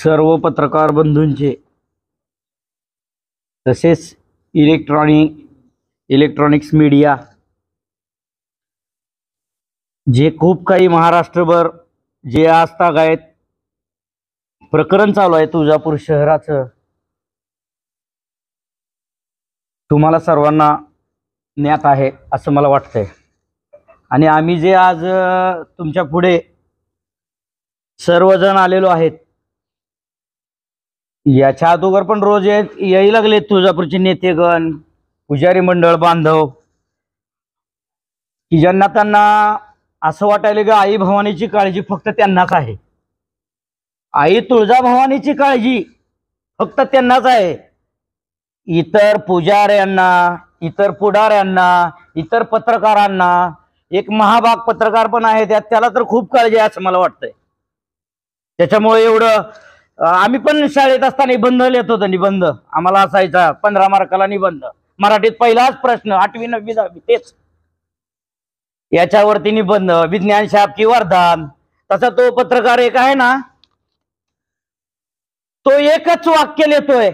सर्व पत्रकार बंधूंचे तसेच इलेक्ट्रॉनिक्स मीडिया जे खूप काही महाराष्ट्रभर जे आजतागायत प्रकरण चालू आहे तुळजापूर शहराचं, तुम्हाला सर्वांना ज्ञात आहे असं मला वाटतंय। आणि आम्ही जे आज तुमच्या पुढे सर्वजण आलेलो आहेत, याच्या अगोदर पण रोज यायला लागले तुळजापूरचे नेतेगण, पुजारी मंडळ बांधव, की ज्यांना त्यांना असं वाटायला की आई भवानीची काळजी फक्त त्यांनाच आहे, आई तुळजाभवानीची काळजी फक्त त्यांनाच आहे। इतर पुजाऱ्यांना, इतर पुढाऱ्यांना, इतर पत्रकारांना, एक महाभाग पत्रकार पण आहे त्याला तर खूप काळजी आहे असं मला वाटतंय। त्याच्यामुळे एवढं आम्ही पण शाळेत असताना निबंध लिहित होतो, निबंध आम्हाला असायचा 15 मार्काला निबंध, मराठीत पहिलाच प्रश्न 8वी 9वी 10वी तेच, याच्यावरती निबंध, विज्ञान शाप की वरदान। तसा तो पत्रकार एक आहे ना, तो एकच वाक्य लिहितोय,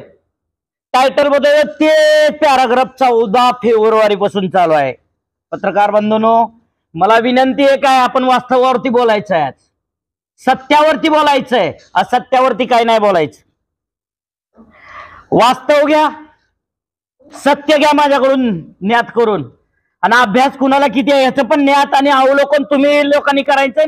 टायटल मध्ये ते पॅराग्राफ 14 फेब्रुवारी पासून चालू आहे। पत्रकार बंधूंनो, मला विनंती आहे, काय आपण वास्तवावरती बोलायचं आहे, सत्यावरती बोलायचंय, असत्यावरती काय नाही बोलायचं। वास्तव घ्या, सत्य घ्या माझ्याकडून ज्ञात करून, आणि अभ्यास कुणाला किती आहे याचं पण ज्ञात आणि अवलोकन तुम्ही लोकांनी करायचंय।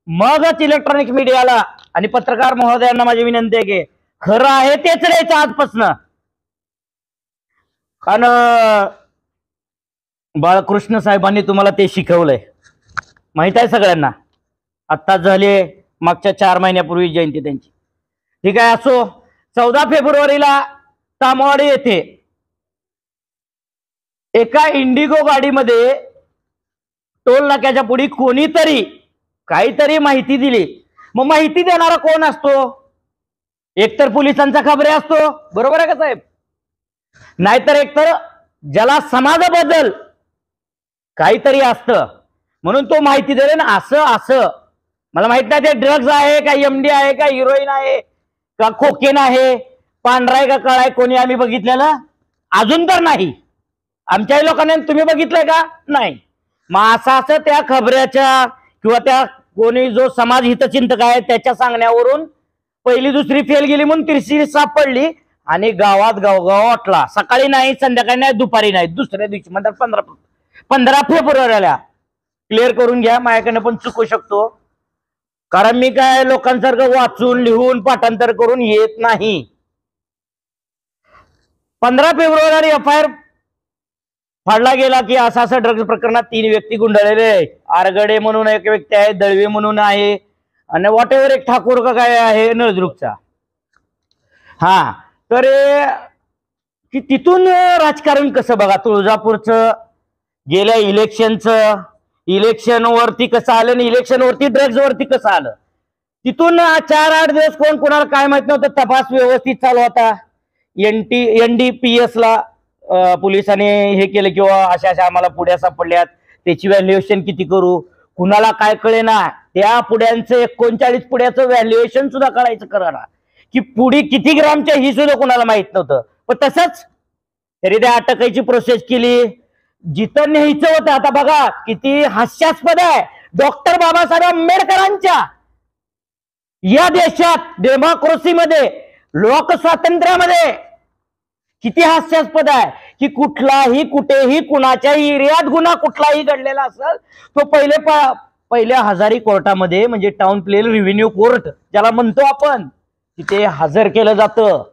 मगच इलेक्ट्रॉनिक मीडियाला आणि पत्रकार महोदयांना माझी विनंती आहे की खरं आहे तेच लिहायचं आजपासून। कारण बाळकृष्ण साहेबांनी तुम्हाला ते शिकवलंय, माहित आहे सगळ्यांना। आत्ताच झाले, मागच्या 4 महिन्यापूर्वी जयंती त्यांची, ठीक आहे। असो, 14 फेब्रुवारीला तामवाडी येथे एका इंडिगो गाडीमध्ये टोल नाक्याच्या पुढे कोणीतरी काहीतरी माहिती दिली। मग माहिती देणारा कोण असतो? एकतर पोलिसांचा खबरे असतो, बरोबर आहे का साहेब? नाहीतर एकतर ज्याला समाजाबद्दल काहीतरी असतं, म्हणून तो माहिती दिले ना, असं मला माहित नाही ते ड्रग्ज आहे का, एमडी आहे का, हिरोईन आहे का, कोकेन आहे, पांढरा आहे का काळा आहे, कोणी आम्ही बघितलेलं अजून तर नाही। आमच्याही लोकांनी तुम्ही बघितलंय का? नाही। मग असं त्या खबऱ्याच्या किंवा त्या कोणी जो समाज हितचिंतक आहे त्याच्या सांगण्यावरून पहिली दुसरी फेल गेली म्हणून तिसरी सापडली आणि गावात गावगाव वाटला। सकाळी नाही, संध्याकाळी नाही, दुपारी नाही, दुसऱ्या दिवशी म्हणजे 15 फेब्रुवारीला क्लिअर करून घ्या, माझ्याकडनं पण चुकू शकतो, कारण मी काय लोकांसारखं वाचून लिहून पाठांतर करून येत नाही। 15 फेब्रुवारी FIR फाडला गेला की असं ड्रग्ज प्रकरणात 3 व्यक्ती गुंडाळलेले, आरगडे म्हणून एक व्यक्ती आहे, दळवे म्हणून आहे, आणि वॉटेवर एक ठाकूर का काय आहे नळदुर्गचा। हा, तर की तिथून राजकारण कसं बघा, तुळजापूरचं गेल्या इलेक्शन वरती कसं आलं आणि इलेक्शन वरती ड्रग्ज वरती कसं आलं, तिथून 4-8 दिवस कोण कोणाला काय माहित नव्हतं, तपास व्यवस्थित चालू होता। NDPS ला पोलिसांनी हे केलं किंवा अशा आम्हाला पुड्या सापडल्यात, त्याची व्हॅल्युएशन किती करू, कुणाला काय कळेना, त्या पुड्यांचं 39 पुड्याचं व्हॅल्युएशन सुद्धा कळायचं करा की पुडी किती ग्रामच्या ही सुद्धा कुणाला माहित नव्हतं। पण तसंच तरी त्या अटकायची प्रोसेस केली, जिथं न्यायचं होतं। आता बघा किती हास्यास्पद आहे, डॉक्टर बाबासाहेब आंबेडकरांच्या या देशात डेमोक्रेसीमध्ये, लोक स्वातंत्र्यामध्ये किती हास्यास्पद आहे की कुठलाही कुठेही कुणाच्याही एरियात गुन्हा कुठलाही घडलेला असेल तो पहिल्या हजारी कोर्टामध्ये, म्हणजे टाउन प्लेन रेव्हेन्यू कोर्ट ज्याला म्हणतो आपण, तिथे हजर केलं जातं।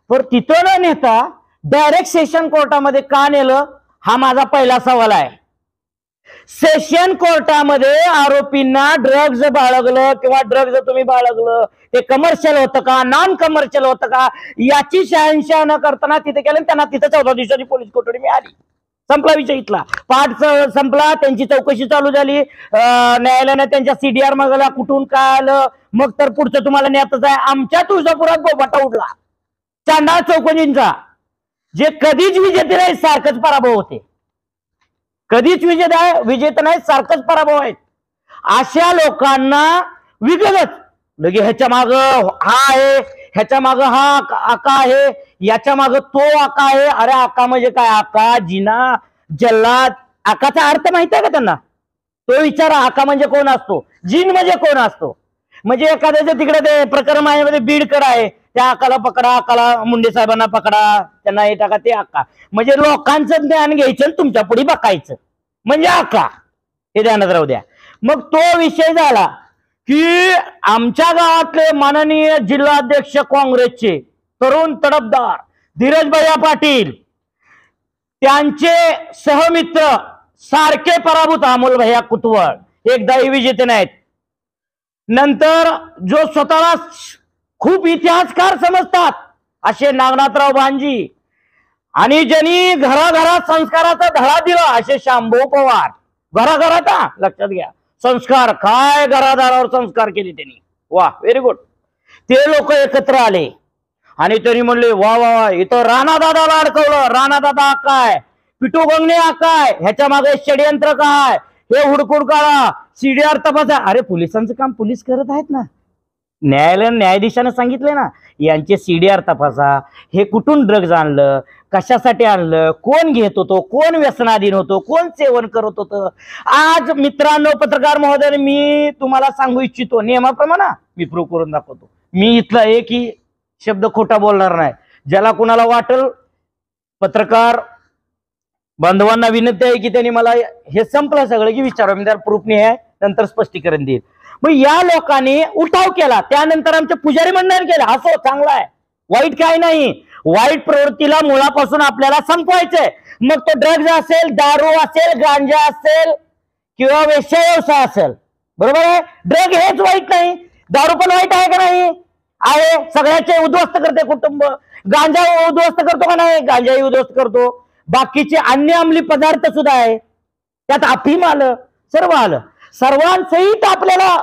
पण तिथं न नेता डायरेक्ट सेशन कोर्टामध्ये का नेलं, हा माझा पहिला सवाल आहे। सेशन कोर्टामध्ये आरोपींना ड्रग्ज बाळगलं किंवा ड्रग्ज तुम्ही बाळगलं ते कमर्शियल होतं का, नॉन कमर्शियल होतं का, याची शहानिशा न करताना तिथे केलं, त्यांना तिथे 14 दिवसाची पोलीस कोठडी मिळाली, संपला विषय इथला, पाठ संपला, त्यांची चौकशी चालू झाली, न्यायालयाने त्यांच्या CDR मागला, कुठून काय आलं, मग तर पुढचं तुम्हाला न्यायच आहे। आमच्या तुळजापुरात बोबाटा उडला चांडाळ चौकशींचा, जे कधीच विजेते नाही सारखंच पराभव होते, कधीच विजेता नाही सारखंच पराभव आहेत। अशा लोकांना विगतच लगे ह्याच्या माग हा आहे, ह्याच्या माग हा आका आहे, याच्या माग तो आका आहे. अरे आका म्हणजे काय? आका, जिना, जल्लाद. आकाचा अर्थ माहित आहे का त्यांना? तो विचारा, आका म्हणजे कोण असतो, जिन म्हणजे कोण असतो. म्हणजे एखाद्याच्या तिकडे ते प्रकरण आहे बीडकर आहे, त्या आकाला पकडा, आकाला मुंडे साहेबांना पकडा, त्यांना हे टाका, ते आका. म्हणजे लोकांचं ज्ञान घ्यायचं आणि तुमच्या पुढे बघायचं म्हणजे आका. हे ध्यानात राहू द्या. मग तो विषय झाला की आमच्या गावातले माननीय जिल्हाध्यक्ष काँग्रेसचे तरुण तडफदार धीरजभैया पाटील, त्यांचे सहमित्र सारखे पराभूत अमोल भैया कुतवळ, एकदाही विजेते नाहीत. नंतर जो स्वतःला खूप इतिहासकार समजतात असे नागनाथराव भांजी, आणि ज्यांनी घराघरात संस्काराचा धडा दिला असे शांभू पवार. घराघरात, लक्षात घ्या, संस्कार काय, घरादारावर संस्कार केले त्यांनी. वा, व्हेरी गुड. ते लोक एकत्र आले आणि तरी म्हणले वा वा वा, इथं राणा दादाला अडकवलं. राणा दादा काय, पिटू गंगणे काय, ह्याच्या मागे षडयंत्र काय, हे हुडकूड काढा, सीडीआर तपासा. अरे पोलिसांचं काम पोलीस करत आहेत ना. न्यायाधीशाने सांगितले ना, यांचे सीडीआर तपासा, हे कुठून ड्रग्ज आणलं, कशासाठी आणलं, कोण घेत होतो, कोण व्यसनाधीन होतो, कोण सेवन करत होतं. आज मित्रांनो, पत्रकार महोदय, मी तुम्हाला सांगू इच्छितो, नियमाप्रमाणे मी प्रूव्ह करून दाखवतो. मी इथला एकही शब्द खोटा बोलणार नाही. ज्याला कुणाला वाटेल, पत्रकार बांधवांना विनंती आहे की त्यांनी मला हे संपलं सगळं की विचारा, मी त्याला प्रूफ नाही आहे, नंतर स्पष्टीकरण देईल. मग या लोकांनी उठाव केला, त्यानंतर आमच्या पुजारी मंडळाने केला. असो, चांगला आहे, वाईट काय नाही. वाईट प्रवृत्तीला मुळापासून आपल्याला संपवायचंय. मग तो ड्रग्ज असेल, दारू असेल, गांजा असेल किंवा वेश्या व्यवसाय असेल, बरोबर आहे. ड्रग हेच वाईट नाही, दारू पण वाईट आहे का नाही? आहे. सगळ्याचे उद्ध्वस्त करते कुटुंब. गांजा उद्ध्वस्त करतो का नाही? गांजाही उद्ध्वस्त करतो. बाकीचे अन्य अंमली पदार्थ सुद्धा आहे, त्यात अफीम आलं, सर्व आलं. सर्वांसहित आपल्याला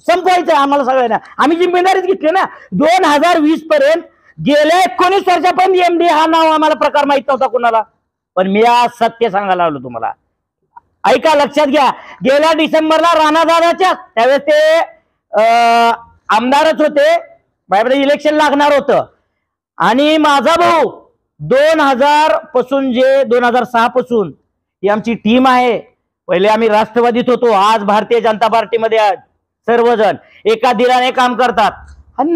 संपवायचं आम्हाला सगळ्यांना. आम्ही जिम्मेदारीच घेतली ना. 2020 पर्यंत, गेल्या 19 वर्षापर्यंत एमडी हा नाव आम्हाला प्रकार माहित नव्हता कुणाला. पण मी आज सत्य सांगायला आलो तुम्हाला. ऐका, लक्षात घ्या. गेल्या डिसेंबरला राणादादाच्या त्यावेळेस ते आमदारच होते, बायबरे इलेक्शन लागणार होतं, आणि माझा भाऊ 2000 पासून, जे 2006 पासून ही आमची टीम आहे. पहिले आम्ही राष्ट्रवादीत होतो, आज भारतीय जनता पार्टीमध्ये सर्वजण एका दिलाने काम करतात. आणि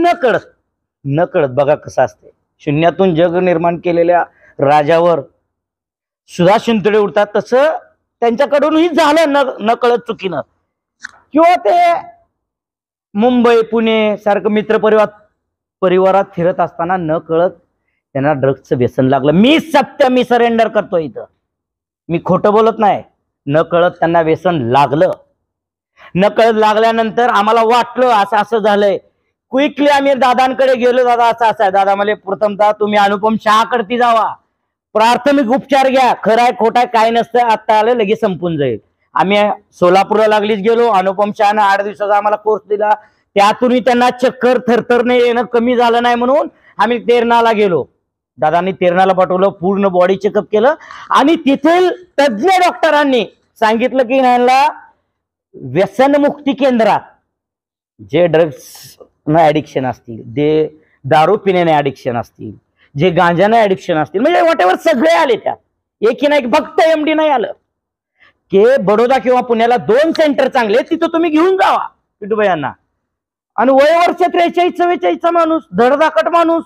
न कळत बघा कसं असते, शून्यातून जग निर्माण केलेल्या राजावर सुद्धा शिंतडे उडतात. तसं त्यांच्याकडूनही झालं न कळत चुकीनं. किंवा ते मुंबई पुणे सारखं मित्र परिवारात फिरत असताना न कळत त्यांना ड्रग्जचं व्यसन लागलं. मी सरेंडर करतो इथं, मी खोटं बोलत नाही. न कळत त्यांना व्यसन लागलं. न कळत लागल्यानंतर आम्हाला वाटलं असं असं झालंय. क्विकली आम्ही दादांकडे गेलो. दादा असं असं आहे. दादा मला प्रथमतः तुम्ही अनुपम शहाकडती जावा, प्राथमिक उपचार घ्या, खरं आहे खोटा आहे काय नसतं, आता आलं लगेच संपून जाईल. आम्ही सोलापूरला लागलीच गेलो. अनुपम शहानं 8 दिवसाचा आम्हाला कोर्स दिला. त्यातूनही त्यांना चक्कर थरथरणे येणं कमी झालं नाही म्हणून आम्ही तेरणाला गेलो. दादांनी तेरणाला पाठवलं, पूर्ण बॉडी चेकअप केलं, आणि तेथील तज्ज्ञ डॉक्टरांनी सांगितलं की ह्यांना व्यसनमुक्ती केंद्रात जे ड्रग्स ऍडिक्शन असतील, जे दारू पिण्याने ऍडिक्शन असतील, जे गांजाने ऍडिक्शन असतील, म्हणजे व्हॉटेवर सगळे आले. त्यात एकही नाही, फक्त एमडी नाही आलं. की बडोदा किंवा पुण्याला 2 सेंटर चांगले, तिथं तुम्ही घेऊन जावा पिटूबाईंना. आणि वय वर्ष 43-44 माणूस, धडधाकट माणूस,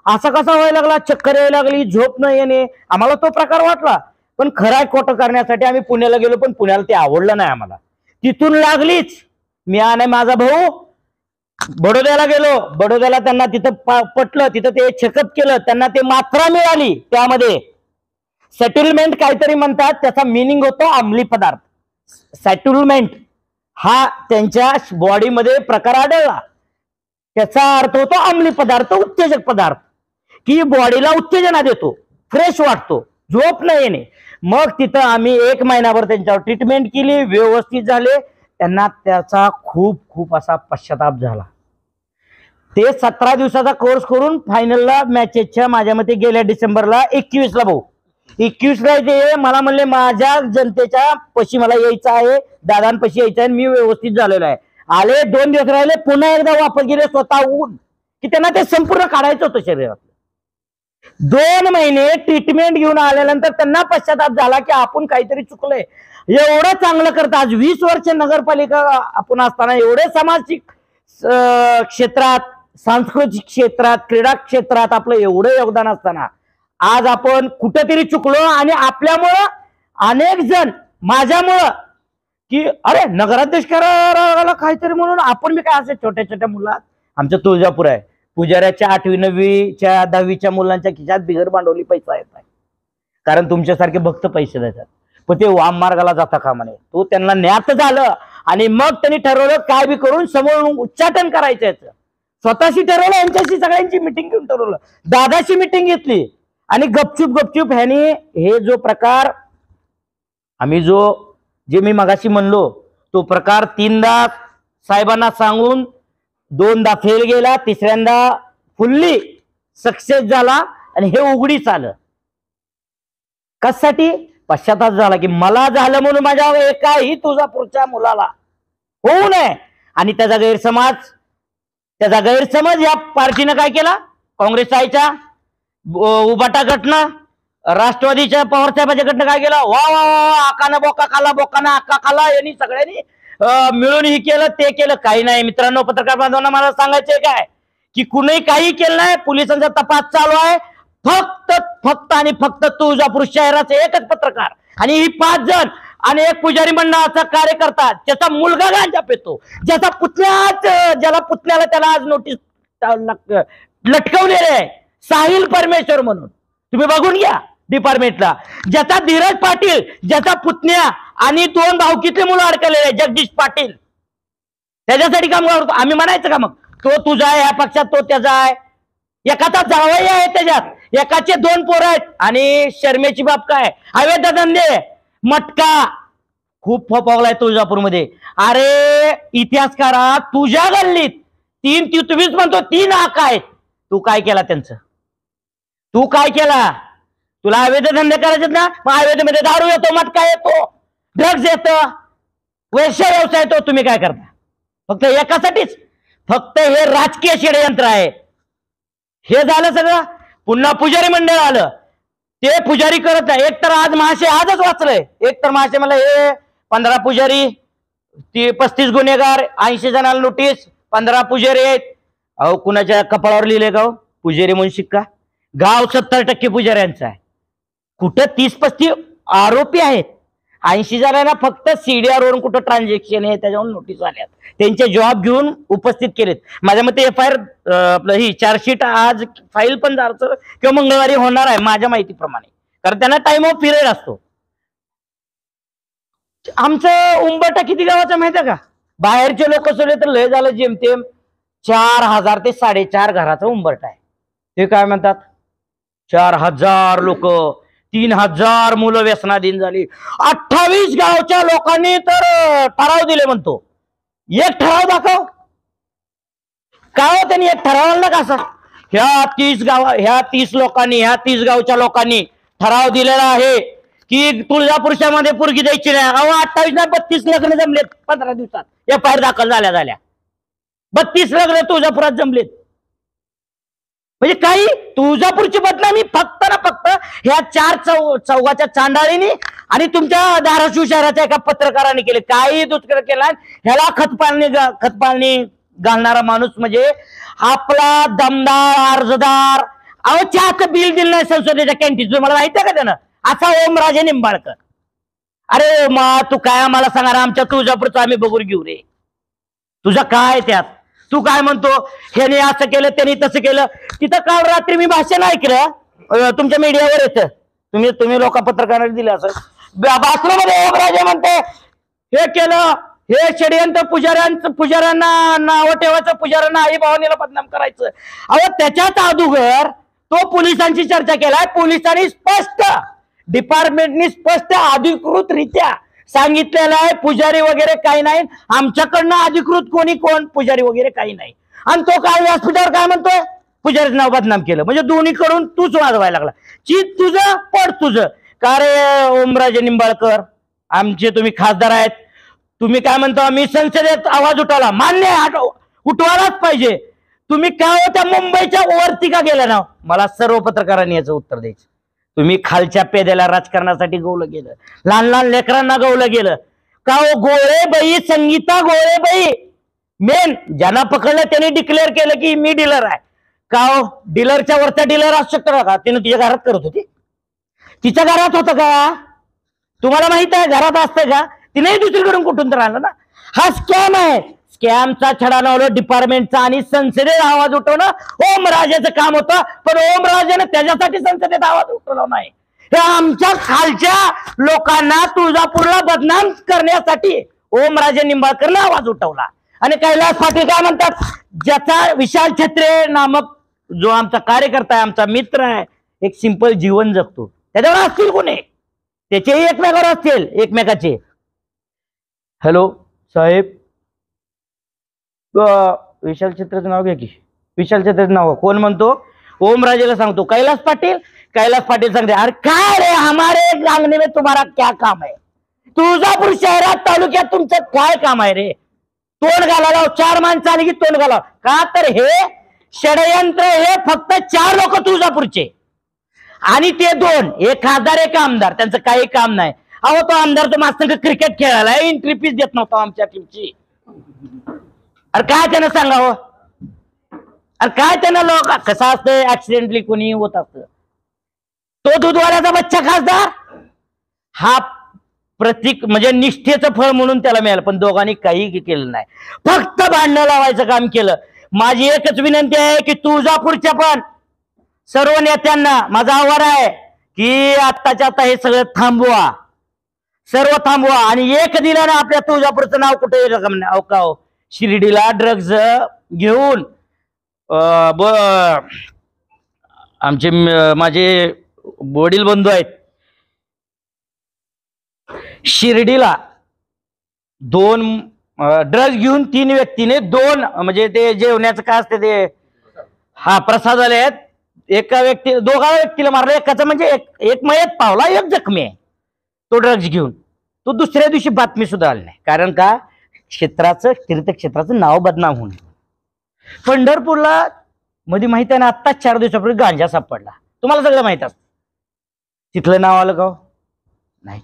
असा कसा व्हायला लागला, चक्कर यायला लागली, झोप न येणे. आम्हाला तो प्रकार वाटला. पण खराय खोटं करण्यासाठी आम्ही पुण्याला गेलो, पण पुण्याला ते आवडलं नाही आम्हाला. तिथून लागलीच मी आणि माझा भाऊ बडोद्याला गेलो. बडोद्याला त्यांना तिथं पटलं, तिथं ते चेकअप केलं, त्यांना ते मात्रा मिळाली. त्यामध्ये सेटलमेंट काहीतरी म्हणतात, त्याचा मिनिंग होतो अंमली पदार्थ. सेटलमेंट हा त्यांच्या बॉडीमध्ये प्रकार आढळला. त्याचा अर्थ होतो अंमली पदार्थ, उत्तेजक पदार्थ, की बॉडीला उत्तेजना देतो, फ्रेश वाटतो, झोप न येणे. मग तिथं आम्ही 1 महिनाभर त्यांच्यावर ट्रीटमेंट केली, व्यवस्थित झाले. त्यांना त्याचा खूप असा पश्चाताप झाला. ते 17 दिवसाचा कोर्स करून फायनलला मॅचेसच्या माझ्या मते गेल्या डिसेंबरला 21ला भाऊ 21ला ते मला म्हणले माझ्या जनतेच्या पशी मला यायचं आहे, दादांपाशी यायचं आहे, मी व्यवस्थित झालेलो आहे. आले 2 दिवस राहिले, पुन्हा एकदा वापस गेले स्वतःहून, की त्यांना ते संपूर्ण काढायचं होतं शरीरात. 2 महिने ट्रीटमेंट घेऊन आल्यानंतर त्यांना पश्चाताप झाला की आपण काहीतरी चुकलंय. एवढं चांगलं करतं, आज 20 वर्ष नगरपालिका आपण असताना एवढे सामाजिक क्षेत्रात, सांस्कृतिक क्षेत्रात, क्रीडा क्षेत्रात आपलं एवढं योगदान असताना आज आपण कुठेतरी चुकलो आणि आपल्यामुळं अनेक जण, माझ्यामुळं, की अरे नगराध्यक्ष करायला काहीतरी म्हणून आपण मी काय असे छोट्या छोट्या मुलात, आमचं तुळजापूर आहे, पुजाऱ्याच्या 8वी 9वीच्या 10वीच्या मुलांच्या खिशात बिगर भांडवली पैसा येत आहे, कारण तुमच्यासारखे भक्त पैसे देतात. पण ते वाम मार्गाला जाता कामा नये. तो त्यांना ज्ञात झालं आणि मग त्यांनी ठरवलं काय बी करून समोर उच्चाटन करायचं याचं. स्वतःशी ठरवलं, यांच्याशी सगळ्यांची मिटिंग घेऊन ठरवलं, दादाशी मिटिंग घेतली आणि गपचूप ह्यानी हे जो प्रकार आम्ही जे मी मगाशी म्हणलो तो प्रकार 3दा साहेबांना सांगून 2दा फेल गेला, 3ऱ्यांदा फुल्ली सक्सेस झाला आणि हे उघडीच आलं. कशासाठी? पश्चाताप झाला की मला झालं म्हणून माझ्या एकाही तुळजापूरच्या मुलाला होऊ नये. आणि त्याचा गैरसमज या पार्टीनं काय केला, काँग्रेसच्या आईच्या उबाटा गटनं, राष्ट्रवादीच्या पवारसाहेबाच्या गटनं काय केलं, वा वा वा आकाना बोका खाला, बोकाना आका खाला, यांनी सगळ्यांनी मिळून ही केलं ते केलं. काही नाही मित्रांनो, पत्रकार बांधवांना मला सांगायचंय काय की कुणी काही केलं नाही, पोलिसांचा तपास चालू आहे. फक्त आणि फक्त तुळजापूर शहराचे एकच पत्रकार आणि ही 5 जण आणि एक पुजारी मंडळाचा कार्यकर्ता, ज्याचा मुलगा गांजा पेतो, ज्याला पुतण्याला त्याला आज नोटीस लटकवलेले आहे, साहिल परमेश्वर म्हणून, तुम्ही बघून घ्या डिपार्टमेंटला. ज्याचा धीरज पाटील, ज्याचा पुतण्या आणि 2 भावकीतले मुलं अडकलेले आहे, जगदीश पाटील, त्याच्यासाठी काम करतो. आम्ही म्हणायचं का मग तो तुझा आहे ह्या पक्षात, तो त्याचा आहे? एकाचा जावई आहे त्याच्यात, एकाचे 2 पोरं आहेत. आणि शर्मेची बाप काय, अवैध धंदे, मटका खूप फोपावलाय तुळजापूरमध्ये. अरे इतिहासकारा, तुझ्या गल्लीत 3 तुम्हीच म्हणतो 3 आका आहेत, तू काय केला त्यांचं? तू काय केला? तुला अवैध धंदे करायचे ना, मग अवैध मध्ये दारू येतो, मटका येतो, ड्रग्ज येतं, वैश्य व्यवसाय येतो. तुम्ही काय करता? फक्त एकासाठीच, फक्त हे राजकीय षडयंत्र आहे. हे झालं सगळं. पुन्हा पुजारी मंडळ आलं, ते पुजारी करत नाही. एक तर आज महाशय आजच वाचलंय, एक तर महाशय मला हे 15 पुजारी, 35 गुन्हेगार, 80 जणांना नोटीस, 15 पुजारी आहेत. अहो कुणाच्या कपाळावर लिहिले गाव पुजारी म्हणून शिक्का? गाव 70% पुजाऱ्यांचा आहे. कुठं 30-35 आरोपी आहेत, 80 जणांना फक्त CDR वरून कुठं ट्रान्झॅक्शन आहे त्याच्यावरून नोटीस आल्यात, त्यांचे जॉब घेऊन उपस्थित केलेत. माझ्या मते FIR आपलं ही चार्जशीट आज फाईल पण जायचं किंवा मंगळवारी होणार आहे माझ्या माहितीप्रमाणे, कारण त्यांना टाइम ऑफ पिरियड असतो. आमचं उंबरठा किती गावाचा माहिती आहे का? बाहेरचे लोक सोडले तर लय झालं, जेमतेम 4000 ते 4.5 घराचा उंबरठा आहे. ते काय म्हणतात 4000 लोक, 3000 मुलं व्यसनाधीन झाली. 28 गावच्या लोकांनी तर ठराव दिले म्हणतो. एक ठराव दाखव काय हो, त्यांनी एक ठराव ना कसा, ह्या 30 लोकांनी, ह्या 30 गावच्या लोकांनी ठराव दिलेला आहे की तुळजापूरच्यामध्ये पोरगी द्यायची नाही. अहो 28 ना 32 लग्न जमलेत 15 दिवसात, FIR दाखल झाल्या 32 लग्न तुळजापुरात जमलेत. म्हणजे काही तुळजापूरची बदनामी फक्त ना फक्त ह्या 4 चौघाच्या चांडाळीनी आणि तुमच्या धाराशिव शहराच्या एका पत्रकाराने केले. काही दुष्कर केला, ह्याला खतपाणी घालणारा माणूस म्हणजे आपला दमदार अर्जदार. अहो चहाचं बिल दिलं नाही संसदेच्या कॅन्टीन, तुम्हाला माहिती आहे का त्यानं? असा ओमराजे निंबाळकर. अरे तू काय आम्हाला सांगणार, आमच्या तुळजापूरचं आम्ही बघून घेऊ रे, तुझं काय त्यात? तू काय म्हणतो ह्याने असं केलं त्यांनी तसं केलं? तिथं काल रात्री मी भाषण ऐकलं, तुमच्या मीडियावर येतं, तुम्ही लोक पत्रकारांनी दिलं असं, भाषणामध्ये ओमराजे म्हणते हे केलं, हे षडयंत्र पुजाऱ्यांना नाव ठेवायचं, पुजाऱ्यांना आई भावानीला बदनाम करायचं. अहो त्याच्यात अगोदर तो पोलिसांची चर्चा केलाय. पोलिसांनी स्पष्ट, डिपार्टमेंटनी स्पष्ट अधिकृतरित्या सांगितलेलं आहे पुजारी वगैरे काही नाही, आमच्याकडनं अधिकृत कोण पुजारी वगैरे काही नाही. आणि तो काय व्यासपीठावर काय म्हणतोय, पुजारीचं नाव बदनाम केलं. म्हणजे दोन्हीकडून तूच वाजवायला लागला. चीज तुझं पड तुझं. का रे ओमराजे निंबाळकर, आमचे तुम्ही खासदार आहेत, तुम्ही काय म्हणता, मी संसदेत आवाज उठवला, मान्य आहे, उठवायलाच पाहिजे. तुम्ही काय त्या मुंबईच्या वरती का गेला ना? मला सर्व पत्रकारांनी याचं उत्तर द्यायचं. तुम्ही खालच्या पेद्याला राजकारणासाठी गवलं गेलं, लहान लहान लेकरांना गवलं गेलं का? गोळेबाई, संगीता गोळेबाई मेन ज्यांना पकडलं त्यांनी डिक्लेअर केलं की मी डीलर आहे. का हो, डीलरच्या वरचा डीलर असू शकतो का? तिने तिच्या घरात करत होती, तिच्या घरात होतं का? तुम्हाला माहित आहे घरात असतं का? तिनेही दुसरीकडून कुठून तर आलं ना. हा स्कॅम आहे. स्कॅमचा छडा लावलं डिपार्टमेंटचा आणि संसदेत आवाज उठवणं ओमराजेचं काम होतं. पण ओमराजेनं त्याच्यासाठी संसदेत आवाज उठवला नाही. हे आमच्या खालच्या लोकांना तुळजापूरला बदनाम करण्यासाठी ओमराजे निंबाळकरनं आवाज उठवला. आणि कैलास पाटील काय म्हणतात, ज्याचा विशाल छत्रे नामक जो आमचा कार्यकर्ता आहे, आमचा मित्र आहे, एक सिंपल जीवन जगतो, त्याच्यावर असतील गुन्हे, त्याचेही एकमेकावर असतील एकमेकाचे. हॅलो साहेब, विशाल छत्रेचं नाव घ्या की. विशाल छत्रेचं नाव कोण म्हणतो? ओमराजेला सांगतो कैलास पाटील. कैलास पाटील सांगते, अरे काय रे, हमारे आंगणे में तुम्हारा क्या काम है? तुळजापूर शहरात तालुक्यात तुमचं काय काम आहे रे? तोंड घालायला 4 माणसं आली की तोंड घाला का? तर हे षडयंत्र हे फक्त 4 लोक तुळजापूरचे आणि ते 2, एक खासदार एक आमदार, त्यांचं काही काम नाही. अहो तो आमदार तो मास्तर क्रिकेट खेळायला एंट्री फीस देत नव्हता आमच्या टीमची. अरे काय त्यानं सांगावं? अरे काय त्यानं लोक कसं असतं, ऍक्सिडेंटली कोणी होत असतं. तो दूधवाल्याचा बच्चा खासदार हा प्रतीक म्हणजे निष्ठेचं फळ म्हणून त्याला मिळालं. पण दोघांनी काही केलं नाही, फक्त भांडणं लावायचं काम केलं. माझी एकच विनंती आहे की तुळजापूरच्या पण सर्व नेत्यांना माझं आव्हान आहे की आत्ताच्या आता हे सगळं थांबवा, सर्व थांबवा. आणि एक दिल्यानं आपल्या तुळजापूरचं नाव कुठे अवकाव. शिर्डीला ड्रग्ज घेऊन आमचे माझे वडील बंधू आहेत, शिर्डीला 2 ड्रग्ज घेऊन 3 व्यक्तीने 2 म्हणजे ते जेवण्याचं काय असते ते हा प्रसाद आले आहेत. एका दोघा व्यक्तीला मारलं, एकाचा म्हणजे एक मयत पावला, एक जखमी आहे. तो ड्रग्ज घेऊन तो दुसऱ्या दिवशी बातमी सुद्धा आली नाही. कारण का? क्षेत्राचं तीर्थक्षेत्राचं नाव बदनाम होऊन. पंढरपूरला मध्ये माहित आहे ना, आत्ताच 4 दिवसापूर्वी गांजा सापडला, तुम्हाला सगळं माहित असतं. तिथलं नाव आलं का? नाही.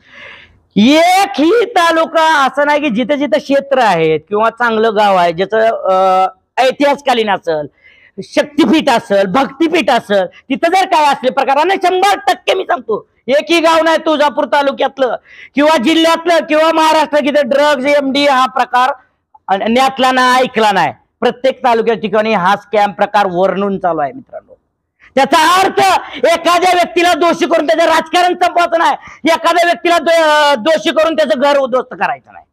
एकही तालुका असं नाही की जिथे जिथे क्षेत्र आहेत किंवा चांगलं गाव आहे, ज्याचं ऐतिहासिककालीन असेल, शक्तीपीठ असेल, भक्तीपीठ असेल, तिथं जर काय असले प्रकाराने 100% मी सांगतो, एकही गाव नाही तुळजापूर तालुक्यातलं किंवा जिल्ह्यातलं किंवा महाराष्ट्र की ड्रग्ज एमडी हा प्रकार न्यातला नाही, ऐकला नाही. प्रत्येक तालुक्या ठिकाणी हा स्कॅम प्रकार वर्णून चालू आहे मित्रांनो. त्याचा अर्थ एखाद्या व्यक्तीला दोषी करून त्याचं राजकारण संपवायचं नाही, एखाद्या व्यक्तीला दोषी करून त्याचं घर उद्ध्वस्त करायचं नाही.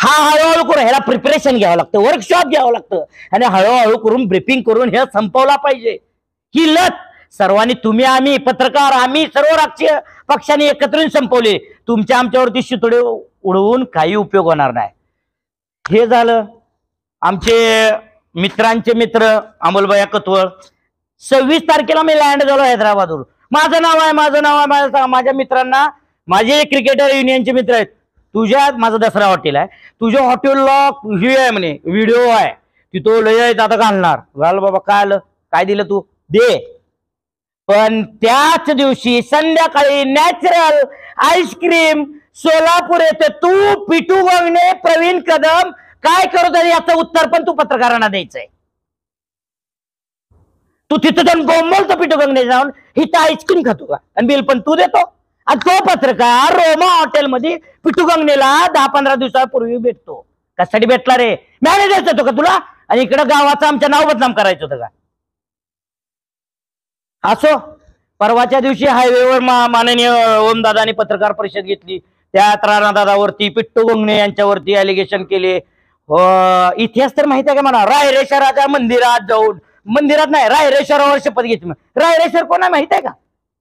हा हळूहळू करून ह्याला प्रिपरेशन घ्यावं लागतं, वर्कशॉप घ्यावं लागतं आणि हळूहळू करून ब्रीफिंग करून हे संपवला पाहिजे. ही लत सर्वांनी, तुम्ही आम्ही पत्रकार, आम्ही सर्व राजकीय पक्षांनी एकत्र येऊन संपवले. तुमच्या आमच्यावरती शितोडे उडवून काही उपयोग होणार नाही. हे झालं आमचे मित्रांचे मित्र अमोलभाई कतवळ. 26 तारखेला मी लँड झालो हैदराबादवरून. माझं नाव आहे, माझ्या मित्रांना, माझे क्रिकेटर युनियनचे मित्र आहेत, तुझ्या माझं दसरा हॉटेल आहे, तुझ्या हॉटेलला हे आहे म्हणे, व्हिडिओ आहे, तिथं लय आहेत, आता घालणार. घाल बाबा, काय आलं, काय दिलं तू दे. पण त्याच दिवशी संध्याकाळी नॅचरल आईस्क्रीम सोलापूर येते, तू पिटू गंगणे, प्रवीण कदम काय करत आहे याचं उत्तर पण तू पत्रकारांना द्यायचंय. तू तिथं जाऊन बोंबलतो पिटू गंगणे जाऊन, हिथं आईस्क्रीम खातो का आणि बिल पण तू देतो. आणि तो पत्रकार रोमा हॉटेलमध्ये पिटू गंगणेला 10-15 दिवसापूर्वी भेटतो. कशासाठी भेटला रे? मॅनेजर होतो का तुला? आणि इकडं गावाचं आमचं नाव बदनाम करायचं होतं का? असो, परवाच्या दिवशी हायवेवर माननीय ओमदादांनी पत्रकार परिषद घेतली. त्यात राणादादावरती, पिट्टू गंगणे यांच्यावरती अलिगेशन केले. इतिहास तर माहित आहे का मला? रायरेश्वराच्या मंदिरात जाऊन, मंदिरात नाही रायरेश्वरावर शपथ घेतली. रायरेश्वर कोण आहे माहित आहे का?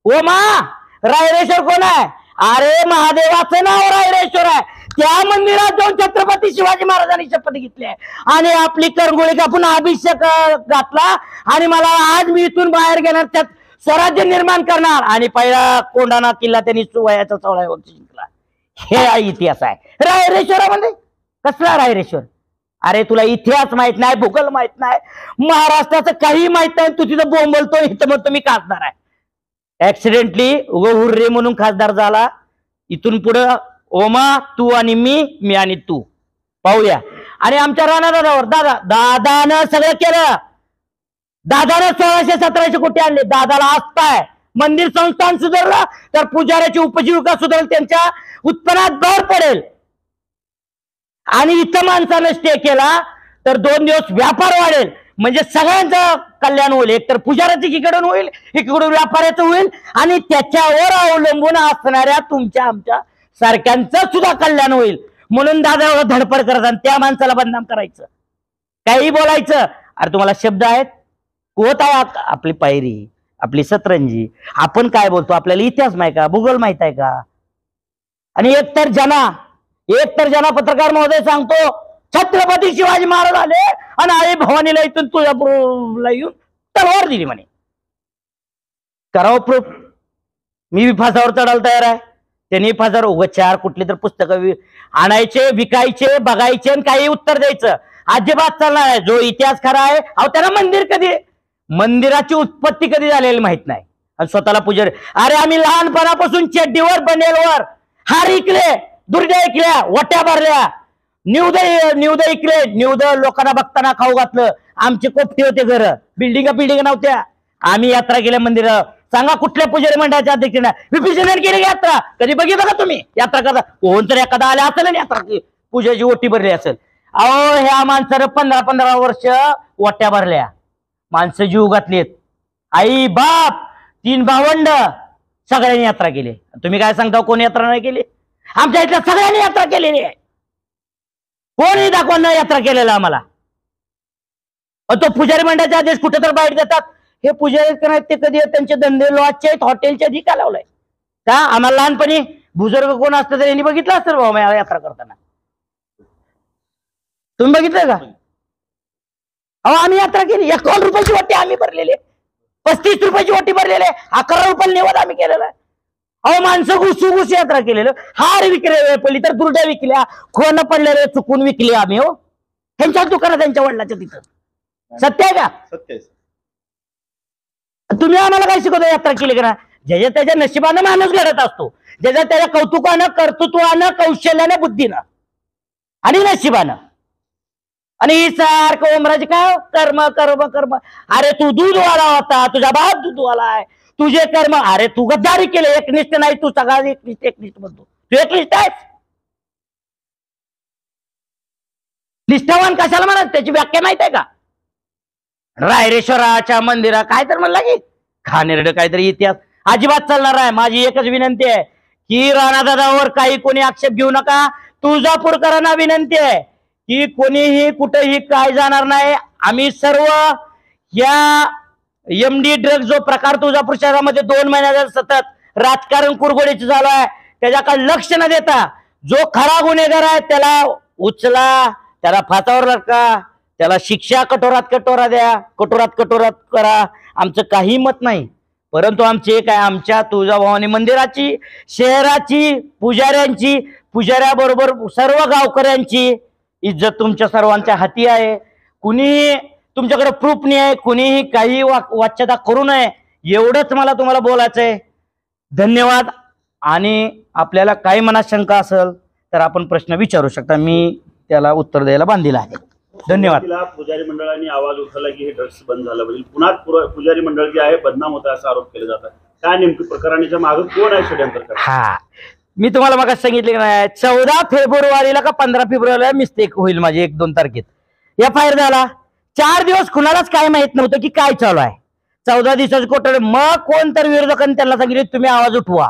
ओमा, रायरेश्वर कोण आहे? अरे महादेवाचं नाव रायरेश्वर आहे. त्या मंदिरात जाऊन छत्रपती शिवाजी महाराजांनी शपथ घेतली आहे आणि आपली करंगोळी कापून अभिषेक घातला आणि मला आज मी इथून बाहेर घेणार, त्यात स्वराज्य निर्माण करणार आणि पहिला कोंढाणा किल्ला त्यांनी वयाच्या 16 वर्षी जिंकला. हे इतिहास आहे रायरेश्वरामध्ये. कसला रायरेश्वर? अरे तुला इतिहास माहित नाही, भूगोल माहित नाही, महाराष्ट्राचं काही माहित नाही, तू तिथं बोंबलतो, इथं म्हणतो मी खासदार आहे. ऍक्सिडेंटली हुर्रे म्हणून खासदार झाला. इथून पुढं ओमा तू आणि मी आणि तू पाहूया. आणि आमच्या राणादादावर दादानं सगळं केलं. दादानं 1600-1700 कोटी आणले. दादाला आस्था आहे. मंदिर संस्थान सुधारलं तर पुजाऱ्याची उपजीविका सुधारेल, त्यांच्या उत्पन्नात भर पडेल. आणि इथं माणसानं स्टे केला तर 2 दिवस व्यापार वाढेल, म्हणजे सगळ्यांचं कल्याण होईल. एकतर पुजाऱ्याचं एकीकडून होईल, एकीकडून व्यापाऱ्याचं होईल, आणि त्याच्यावर अवलंबून असणाऱ्या तुमच्या आमच्या सारख्यांचं सुद्धा कल्याण होईल. म्हणून दादा धडपड करत आणि त्या माणसाला बदनाम करायचं, काही बोलायचं. अरे तुम्हाला शब्द आहेत? कोत आहे आपली पायरी, आपली सतरंजी. आपण काय बोलतो? आपल्याला इतिहास माहिती का? भूगोल माहित आहे का? आणि एकतर जना पत्रकार महोदय सांगतो छत्रपती शिवाजी महाराज आले आणि आई भवानीला इथून तुळजापूरला येऊन तलवार दिली म्हणे. करावं प्रूफ. मी फासावर चढायला तयार आहे. त्यांनी फासावर उगाच 4 कुठली तर पुस्तकं आणायचे, विकायचे, बघायचे आणि काही उत्तर द्यायचं. अजिबात चालणार आहे. जो इतिहास खरा आहे, अहो त्याला मंदिराची उत्पत्ती कधी झालेली माहित नाही आणि स्वतःला पुजारी. अरे आम्ही लहानपणापासून चड्डीवर बनेलवर हार इकले, दुर्गा ऐकल्या, वट्या भरल्या, निवद ऐकले, निवद लोकांना बघताना खाऊ घातलं. आमचे कोपटे होते, घर बिल्डिंग नव्हत्या. आम्ही यात्रा केल्या मंदिर. सांगा कुठल्या पुजारी मंडळाच्या अध्यक्षांना विभीषणाने केली यात्रा? कधी बघितलं का तुम्ही यात्रा करता? कोण तर एखादा आले असेल ना यात्रा, पूजेची ओटी भरली असेल. अहो ह्या माणसानं 15-15 वर्ष ओट्या भरल्या, माणसं जीव घातलीत. आई बाप 3 भावंड सगळ्यांनी यात्रा केली. तुम्ही काय सांगता कोण यात्रा नाही केली? आमच्या इथल्या सगळ्यांनी यात्रा केलेली आहे. कोणी दाखवा न यात्रा केलेला आम्हाला. तो पुजारी मंडळाचे आदेश कुठे तर बाहेर देतात. हे पुजारी ते कधी त्यांचे धंदे लॉजचे आहेत, हॉटेलचे अधिकार लावलाय का? आम्हाला लहानपणी बुजुर्ग कोण असतं तर यांनी बघितलं असतं बाबा मला यात्रा करताना. तुम्ही बघितलं का? अहो आम्ही यात्रा केली. 51 रुपयाची वाटी आम्ही भरलेली, 35 रुपयाची वाटी भरलेली, 11 रुपयाला निवड आम्ही केलेला आहे. अहो माणसं घुसू यात्रा केलेलं. हार विकले वेळपल्ली तर दुर्ड्या विकल्या, खोन पडलेले चुकून विकले आम्ही. हो त्यांच्याच दुकानात, त्यांच्या वडिलाच्या तिथं. सत्य आहे का? सत्य. तुम्ही आम्हाला काय शिकवता? यात्रा केली का? ज्याच्या त्याच्या नशिबानं माणूस घडत असतो, ज्याच्या त्याच्या कौतुकानं, कर्तृत्वानं, कौशल्यानं, बुद्धीनं आणि नशिबानं. आणि ही सारखं ओमराजे काय कर्म कर्म कर्म. अरे तू दूधवाला होता, तुझा बाप दूधवाला आहे, तुझे कर्म. अरे तू गद्दारी केले, एकनिष्ठ नाही तू. सगळा एकनिष्ठ म्हणतो. तू एकनिष्ठ आहेस? निष्ठावान कशाला म्हणत? त्याची व्याख्या माहित आहे का? रायरेश्वराच्या मंदिरा काय तर म्हणला की खानेरड काहीतरी इतिहास अजिबात चालणार आहे. माझी एकच विनंती आहे की राणादादावर काही कोणी आक्षेप घेऊ नका. तुळजापूरकरांना विनंती आहे की कोणीही कुठेही काय जाणार नाही. आम्ही सर्व या MD ड्रग्ज जो प्रकार तुळजापूर शहरामध्ये 2 महिन्याचा सतत राजकारण कुरघोडीचं झालं आहे, त्याच्याकडे लक्ष न देता जो खरा गुन्हेगार आहे त्याला उचला, त्याला फासावर लटका, त्याला शिक्षा कठोरात कठोरात करा. आमचं काही मत नाही, परंतु आमचे काय आमच्या तुळजाभवानी मंदिराची, शहराची, पुजाऱ्यांची, पुजाऱ्याबरोबर सर्व गावकऱ्यांची इज्जत तुमच्या सर्वांच्या हाती आहे. कुणीही तुमच्याकडे प्रूफ नाही आहे, कुणीही काही वाच्यता करू नये, एवढंच मला तुम्हाला बोलायचंय. धन्यवाद. आणि आपल्याला काही मनात शंका असेल तर आपण प्रश्न विचारू शकता, मी त्याला उत्तर द्यायला बांधील आहे. धन्यवाद. पुजारी मंडळाने आवाज उठवला की हे ड्रग्स बंद झालं पाहिजे, पुन्हा पुजारी मंडळ जे आहे बदनाम होतं असा आरोप केला जातात. काय नेमकं प्रकरणाच्या मागे कोण आहे षडयंत्र? हा मी तुम्हाला मग सांगितले की नाही, 14 फेब्रुवारीला का 15 फेब्रुवारीला मिस्टेक होईल माझी 1-2 तारखेत FIR झाला. 4 दिवस कुणालाच काय माहित नव्हतं की काय चालू आहे. 14 दिवसाचे कोठडे. मग कोणतर विरोधकांनी त्यांना सांगितले तुम्ही आवाज उठवा.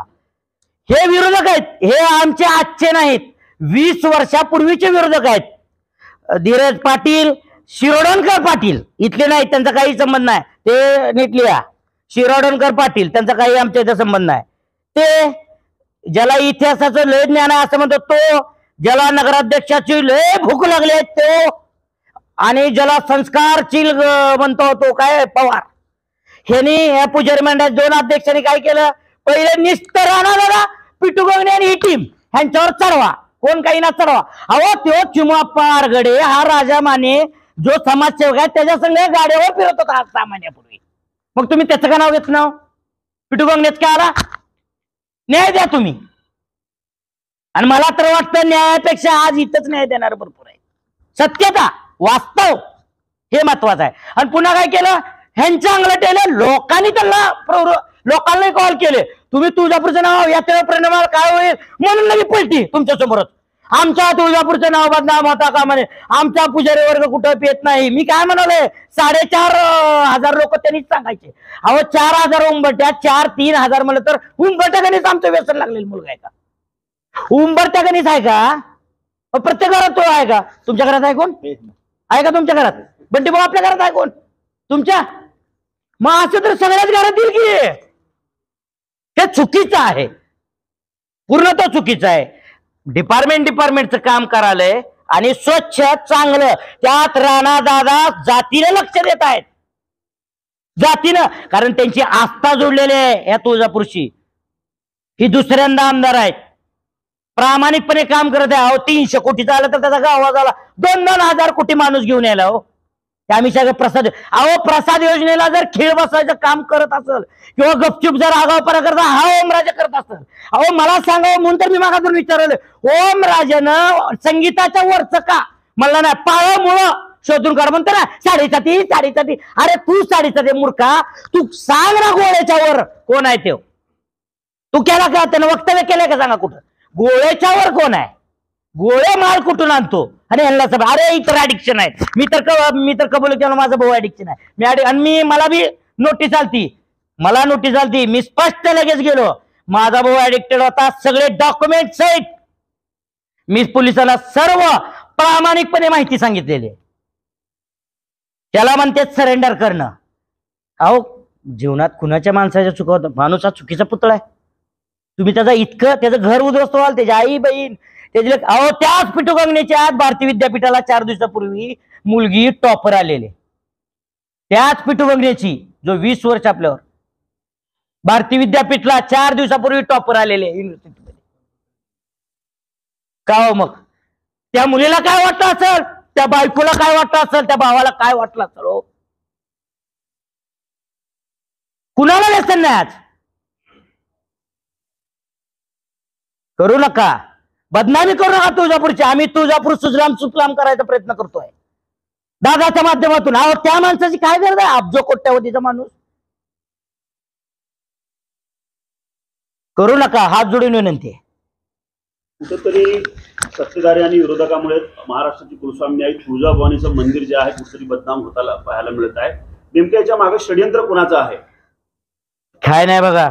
हे विरोधक आहेत, हे आमचे आजचे नाहीत, 20 वर्षापूर्वीचे विरोधक आहेत. धीरज पाटील, शिरोडणकर पाटील इथले नाहीत, त्यांचा काही संबंध नाही. ते नीट लिहा, शिरोडणकर पाटील, त्यांचा काही आमच्या इथं संबंध नाही. ते ज्याला इतिहासाचं लय ज्ञान आहे असं म्हणतो तो, ज्याला नगराध्यक्षाची लय भूक लागली आहे तो, आणि ज्याला संस्कारशील म्हणतो तो काय पवार. ह्यांनी या पुजारी मंडळात 2 अध्यक्षांनी काय केलं? पहिले निस्तर राणादादा, पिटू गंगणे आणि ही टीम ह्यांच्यावर चढवा, कोण काही ना चढवा. अहो तो चिमुआप्पा आरगडे हा राजा माने जो समाजसेवक आहे त्याच्या संग गाड्यावर फिरत होता 6 महिन्यापूर्वी. मग तुम्ही त्याचं का नाव घेत नाव? पिटू गंगनेच का आला? न्याय द्या तुम्ही. आणि मला तर वाटतं न्यायापेक्षा आज इथंच न्याय देणार भरपूर आहे. सत्यता, वास्तव हे महत्वाचं आहे. आणि पुन्हा काय केलं, ह्यांच्या अंगलटेले लोकांनी त्यांना लोकांना कॉल केले, तुम्ही तुळजापूरचं नाव यात्रे परिणामाला काय होईल म्हणून लगेच पलटी तुमच्या समोरच. आमच्या तुळजापूरचं नाव बदनाम होता का म्हणे, आमचा पुजारी वर्ग कुठं पेत नाही. मी काय म्हणालोय, 4,500 लोक त्यांनीच सांगायचे. अहो 4,000 उंबरट्या, 4-3,000 म्हणलं तर उंबरट्यागणीच आमचं व्यसन लागलेलं मुलगा आहे का? उंबरट्यागणीच आहे का? प्रत्येक घरात तो आहे का? तुमच्या घरात आहे कोण? आहे का तुमच्या घरात? बंटी भाऊ आपल्या घरात आहे कोण? तुमच्या? मग असं तर सगळ्याच घरात येईल की. हे चुकीचं आहे, पूर्ण तो चुकीचं आहे. डिपार्टमेंटचं काम करायलंय आणि स्वच्छ चांगलं, त्यात राणा दादा जातीने लक्ष देत आहेत. जातीनं, कारण त्यांची आस्था जोडलेली आहे या तुळजापूरशी. ही दुसऱ्यांदा आमदार आहेत, प्रामाणिकपणे काम करत आहे. अहो 300 कोटीचा आला तर त्याचा गावा झाला 2,000 कोटी माणूस घेऊन यायला. हो ते आम्ही सगळं प्रसाद, अहो प्रसाद योजनेला जर खेळ बसायचं काम करत असेल किंवा गपचूप जर आगावपणा करता हा ओमराजे करत असेल, अहो मला सांगावं म्हणून तर मी मागातून विचारलं, ओमराजेनं संगीताच्या वरचं का म्हणलं नाही, पाळमुळं शोधून काढ म्हणतो ना. साडेसाती. अरे तू साडेसाती मूर्खा, तू सांग ना गोळ्याच्या वर कोण आहे ते? तू केला का? त्यानं वक्तव्य केलंय का? सांगा कुठं. गोळ्याच्या वर कोण आहे? गोळे माल कुठून आणतो? आणि ह्यांना सब अरे इतर ऍडिक्शन आहेत. मी तर कबूल केलं माझा भाऊ ऍडिक्शन आहे. आणि मला बी नोटीस आलती, मी स्पष्ट लगेच गेलो. माझा भाऊ ऍडिक्टेड होता, सगळे डॉक्युमेंट सहित मी पोलिसांना सर्व प्रामाणिकपणे माहिती सांगितलेली. त्याला म्हणते सरेंडर करणं. अहो जीवनात कुणाच्या माणसाच्या चुका, माणूस हा चुकीचा पुतळा आहे. तुम्ही त्याचं घर उद्ध्वस्त व्हाल, त्याची आई बहीण त्याची. अहो त्याच पिटू गंगनेच्या आत भारतीय विद्यापीठाला 4 दिवसापूर्वी मुलगी टॉपर आलेले, त्याच पिटू गंगनेची जो 20 वर्ष आपल्यावर भारतीय विद्यापीठला 4 दिवसापूर्वी टॉपर आलेले युनिव्हर्सिटीमध्ये. का हो मग त्या मुलीला काय वाटलं असेल, त्या बायकोला काय वाटलं असेल, त्या भावाला काय वाटलं असेल? हो कुणाला व्यसन नाही आज. करू नका, बदनामी करू नका तुळजापूरची. आम्ही तुळजापूर सुजलाम सुफलाम करायचा प्रयत्न करतोय दादाच्या माध्यमातून. अहो त्या माणसाची काय गरज आहे? अब्ज कोट्यावधीचा माणूस. करू नका, हात जोडून विनंती आहे. कुठेतरी सत्तेधारी आणि विरोधकामुळे महाराष्ट्राची कुलस्वामी आई तुळजाभवानीचं मंदिर जे आहे कुठेतरी बदनाम होताना पाहायला मिळत आहे. नेमक्या याच्या मागे षडयंत्र कुणाचं आहे? काय नाही बघा,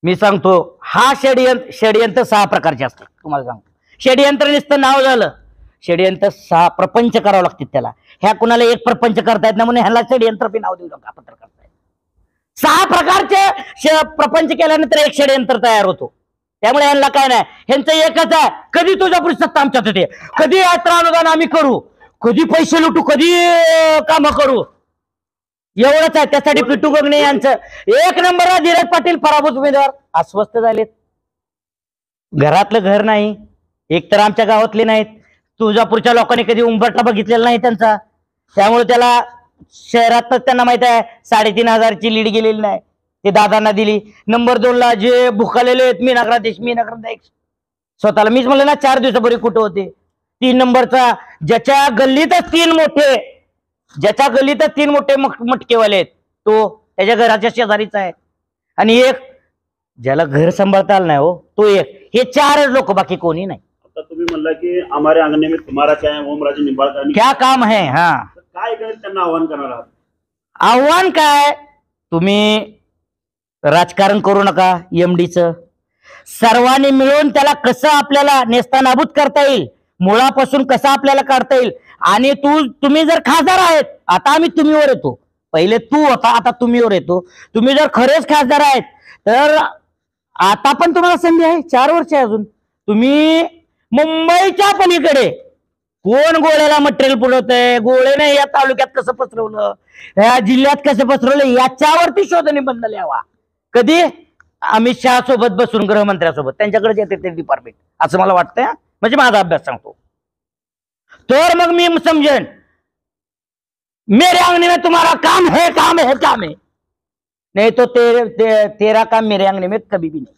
मी सांगतो, हा षडयंत्र 6 प्रकारचे असतात. तुम्हाला सांगतो, षडयंत्र नुसतं नाव झालं, षडयंत्र 6 प्रपंच करावं लागतात त्याला. ह्या कुणाला एक प्रपंच करता येत नाही म्हणून ह्याला षडयंत्र बी नाव देऊ नका. पत्रकार 6 प्रकारचे प्रपंच केल्यानंतर एक षडयंत्र तयार होतो. त्यामुळे ह्यांना काय नाही, ह्यांचं एकच आहे, कधी तुळजापूर सत्ता आमच्यात होते, कधी यात्रा अनुदान आम्ही करू, कधी पैसे लुटू, कधी काम करू, एवढंच आहे. त्यासाठी पिटू गंगणे यांचं 1 नंबर. धीरज पाटील पराभूत उमेदवार अस्वस्थ झालेत, घरातलं घर नाही, एकतर आमच्या गावातले नाहीत, तुळजापूरच्या लोकांनी कधी उंबरटा बघितलेला नाही त्यांचा, त्यामुळे त्याला शहरातच त्यांना माहित आहे 3,500ची लीड गेलेली नाही, ते दादांना दिली. नंबर 2 ला जे भुकालेले आहेत मी नगराध्यक्ष स्वतःला, मीच म्हणलं ना 4 दिवसापूर्वी कुठं होते. 3 नंबरचा ज्याच्या गल्लीतच 3 मोठे मटकेवाले आहेत, तो त्याच्या घराच्या शेजारीचा आहे. आणि एक ज्याला घर सांभाळता आलं नाही, हो तो एक. हे 4 लोक, बाकी कोणी नाही. आता तुम्ही म्हणला की हमारे अंगणे में तुम्हारा क्या है, ओमराजे निंबाळकर क्या काम है. हा काय त्यांना आव्हान करणार आहात? आव्हान काय, तुम्ही राजकारण करू नका. एमडीचं सर्वांनी मिळून त्याला कसं आपल्याला नेस्तानाबूत करता येईल, मुळापासून कसं आपल्याला काढता येईल. आणि तुम्ही जर खासदार आहेत, आता आम्ही तुम्हीवर येतो, पहिले तू होता आता तुम्हीवर येतो. तुम्ही जर खरेच खासदार आहेत तर आता पण तुम्हाला संधी आहे, 4 वर्ष आहे अजून. तुम्ही मुंबईच्या पलीकडे कोण गोळ्याला मटेरियल पुरवतंय, गोळ्याने या तालुक्यात कसं पसरवलं, या जिल्ह्यात कसं पसरवलं, याच्यावरती शोध निबंध लिहावा. कधी अमित शहा सोबत बसून गृहमंत्र्यासोबत त्यांच्याकडे येते ते डिपार्टमेंट, असं मला वाटतंय हा. म्हणजे माझा अभ्यास सांगतो. तर मग मी समजेन मेरे अंगने में तुम्हारा काम है, काम है, काम है, नहीं तो तेरा काम मेरे अंगने में कभी भी नहीं.